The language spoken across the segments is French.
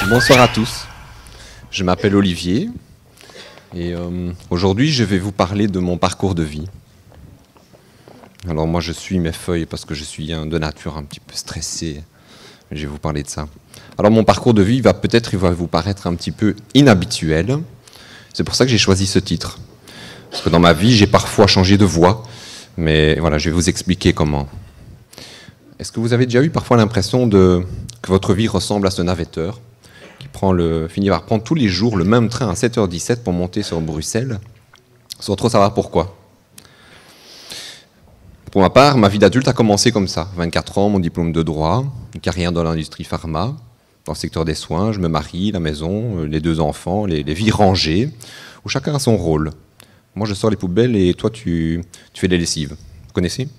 Bonsoir à tous, je m'appelle Olivier et aujourd'hui je vais vous parler de mon parcours de vie. Alors moi je suis mes feuilles parce que je suis de nature un petit peu stressé, je vais vous parler de ça. Alors mon parcours de vie il va vous paraître un petit peu inhabituel, c'est pour ça que j'ai choisi ce titre. Parce que dans ma vie j'ai parfois changé de voie, mais voilà je vais vous expliquer comment. Est-ce que vous avez déjà eu parfois l'impression que votre vie ressemble à ce navetteur qui finit par prendre tous les jours le même train à 7h17 pour monter sur Bruxelles, sans trop savoir pourquoi? Pour ma part, ma vie d'adulte a commencé comme ça. 24 ans, mon diplôme de droit, une carrière dans l'industrie pharma, dans le secteur des soins, je me marie, la maison, les 2 enfants, les vies rangées, où chacun a son rôle. Moi, je sors les poubelles et toi, tu fais les lessives. Vous connaissez?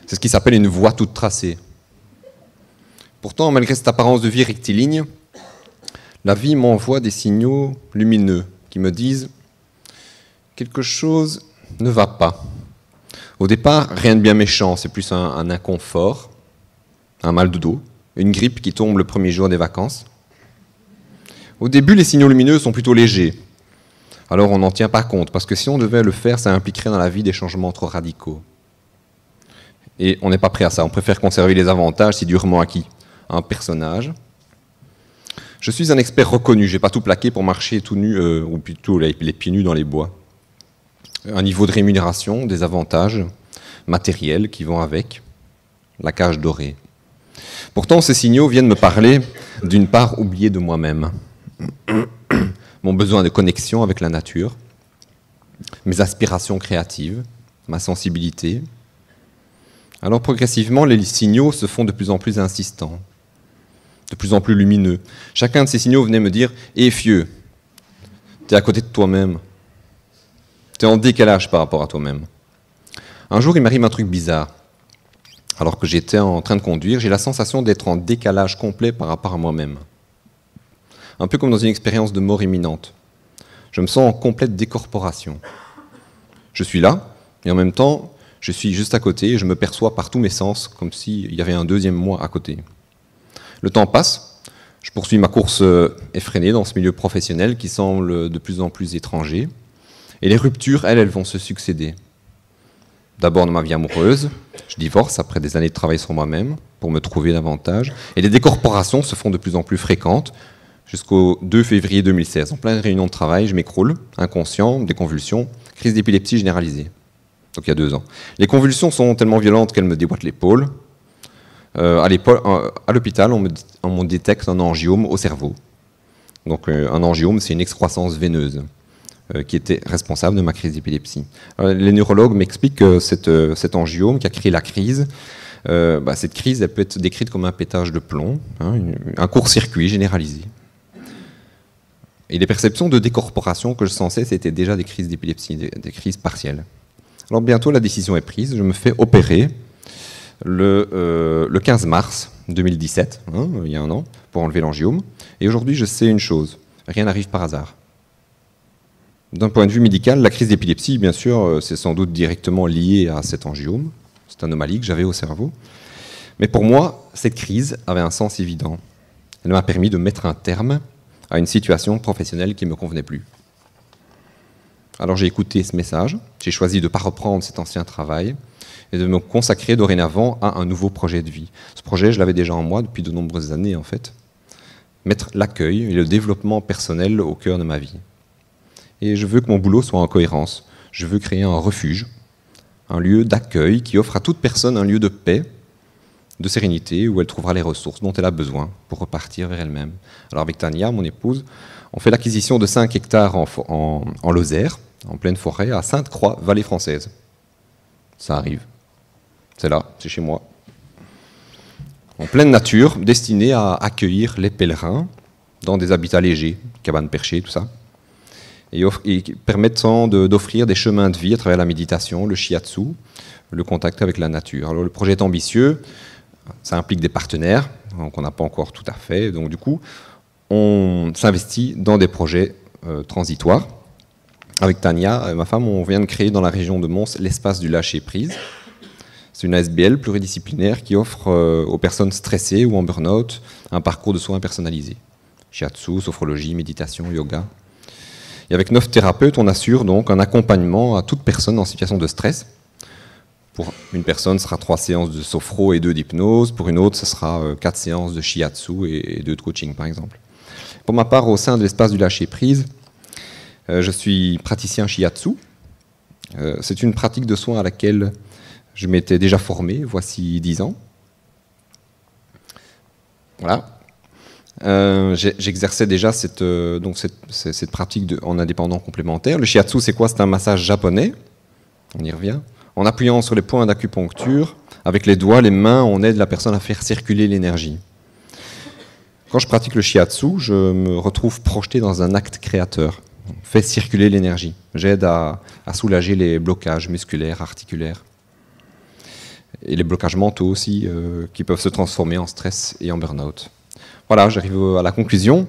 C'est ce qui s'appelle une voie toute tracée. Pourtant, malgré cette apparence de vie rectiligne, la vie m'envoie des signaux lumineux qui me disent « quelque chose ne va pas ». Au départ, rien de bien méchant, c'est plus un inconfort, un mal de dos, une grippe qui tombe le premier jour des vacances. Au début, les signaux lumineux sont plutôt légers. Alors on n'en tient pas compte, parce que si on devait le faire, ça impliquerait dans la vie des changements trop radicaux. Et on n'est pas prêt à ça, on préfère conserver les avantages si durement acquis. Un personnage. Je suis un expert reconnu, je n'ai pas tout plaqué pour marcher tout nu, ou plutôt les pieds nus dans les bois. Un niveau de rémunération, des avantages matériels qui vont avec, la cage dorée. Pourtant, ces signaux viennent me parler d'une part oubliée de moi-même. Mon besoin de connexion avec la nature, mes aspirations créatives, ma sensibilité. Alors progressivement, les signaux se font de plus en plus insistants, de plus en plus lumineux. Chacun de ces signaux venait me dire « Eh fieux, t'es à côté de toi-même, t'es en décalage par rapport à toi-même ». Un jour, il m'arrive un truc bizarre. Alors que j'étais en train de conduire, j'ai la sensation d'être en décalage complet par rapport à moi-même. Un peu comme dans une expérience de mort imminente. Je me sens en complète décorporation. Je suis là, et en même temps, je suis juste à côté, et je me perçois par tous mes sens, comme s'il y avait un deuxième moi à côté. Le temps passe, je poursuis ma course effrénée dans ce milieu professionnel qui semble de plus en plus étranger. Et les ruptures, elles vont se succéder. D'abord dans ma vie amoureuse, je divorce après des années de travail sur moi-même pour me trouver davantage. Et les décorporations se font de plus en plus fréquentes jusqu'au 2 février 2016. En pleine réunion de travail, je m'écroule, inconscient, des convulsions, crise d'épilepsie généralisée. Donc il y a 2 ans. Les convulsions sont tellement violentes qu'elles me déboîtent l'épaule. À l'hôpital, on me détecte un angiome au cerveau. Donc un angiome, c'est une excroissance veineuse qui était responsable de ma crise d'épilepsie. Les neurologues m'expliquent que cet angiome qui a créé la crise, cette crise elle peut être décrite comme un pétage de plomb, un court-circuit généralisé. Et les perceptions de décorporation que je sensais, c'était déjà des crises d'épilepsie, des crises partielles. Alors bientôt, la décision est prise, je me fais opérer le 15 mars 2017, il y a 1 an, pour enlever l'angiome. Et aujourd'hui, je sais une chose, rien n'arrive par hasard. D'un point de vue médical, la crise d'épilepsie, bien sûr, c'est sans doute directement lié à cet angiome, cette anomalie que j'avais au cerveau. Mais pour moi, cette crise avait un sens évident. Elle m'a permis de mettre un terme à une situation professionnelle qui ne me convenait plus. Alors j'ai écouté ce message, j'ai choisi de ne pas reprendre cet ancien travail et de me consacrer dorénavant à un nouveau projet de vie. Ce projet, je l'avais déjà en moi depuis de nombreuses années en fait. Mettre l'accueil et le développement personnel au cœur de ma vie. Et je veux que mon boulot soit en cohérence. Je veux créer un refuge, un lieu d'accueil qui offre à toute personne un lieu de paix, de sérénité, où elle trouvera les ressources dont elle a besoin pour repartir vers elle-même. Alors avec Tania, mon épouse, on fait l'acquisition de 5 hectares en Lozère, en pleine forêt, à Sainte-Croix, vallée française. Ça arrive. C'est là, c'est chez moi. En pleine nature, destinée à accueillir les pèlerins dans des habitats légers, cabanes perchées, tout ça. Et permettant d'offrir des chemins de vie à travers la méditation, le shiatsu, le contact avec la nature. Alors le projet est ambitieux, ça implique des partenaires, qu'on n'a pas encore tout à fait, donc du coup, on s'investit dans des projets transitoires, Avec Tania, ma femme, on vient de créer dans la région de Mons l'espace du lâcher-prise. C'est une ASBL pluridisciplinaire qui offre aux personnes stressées ou en burn-out un parcours de soins personnalisé. Shiatsu, sophrologie, méditation, yoga. Et avec 9 thérapeutes, on assure donc un accompagnement à toute personne en situation de stress. Pour une personne, ce sera 3 séances de sophro et 2 d'hypnose. Pour une autre, ce sera 4 séances de shiatsu et 2 de coaching, par exemple. Pour ma part, au sein de l'espace du lâcher-prise, je suis praticien shiatsu. C'est une pratique de soins à laquelle je m'étais déjà formé, voici 10 ans. Voilà. J'exerçais déjà cette pratique en indépendant complémentaire. Le shiatsu, c'est quoi? C'est un massage japonais, on y revient. En appuyant sur les points d'acupuncture, avec les doigts, les mains, on aide la personne à faire circuler l'énergie. Quand je pratique le shiatsu, je me retrouve projeté dans un acte créateur. On fait circuler l'énergie. J'aide à soulager les blocages musculaires, articulaires. Et les blocages mentaux aussi, qui peuvent se transformer en stress et en burn-out. Voilà, j'arrive à la conclusion.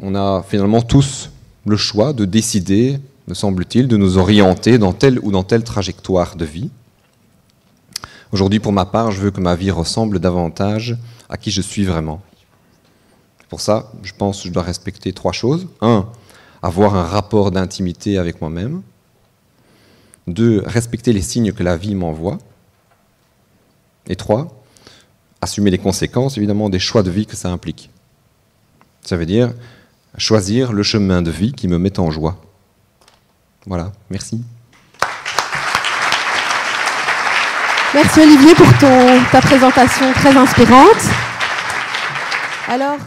On a finalement tous le choix de décider, me semble-t-il, de nous orienter dans telle ou dans telle trajectoire de vie. Aujourd'hui, pour ma part, je veux que ma vie ressemble davantage à qui je suis vraiment. Pour ça, je pense que je dois respecter 3 choses. 1, avoir un rapport d'intimité avec moi-même. 2, respecter les signes que la vie m'envoie. Et 3, assumer les conséquences, évidemment, des choix de vie que ça implique. Ça veut dire choisir le chemin de vie qui me met en joie. Voilà, merci. Merci Olivier pour ta présentation très inspirante. Alors,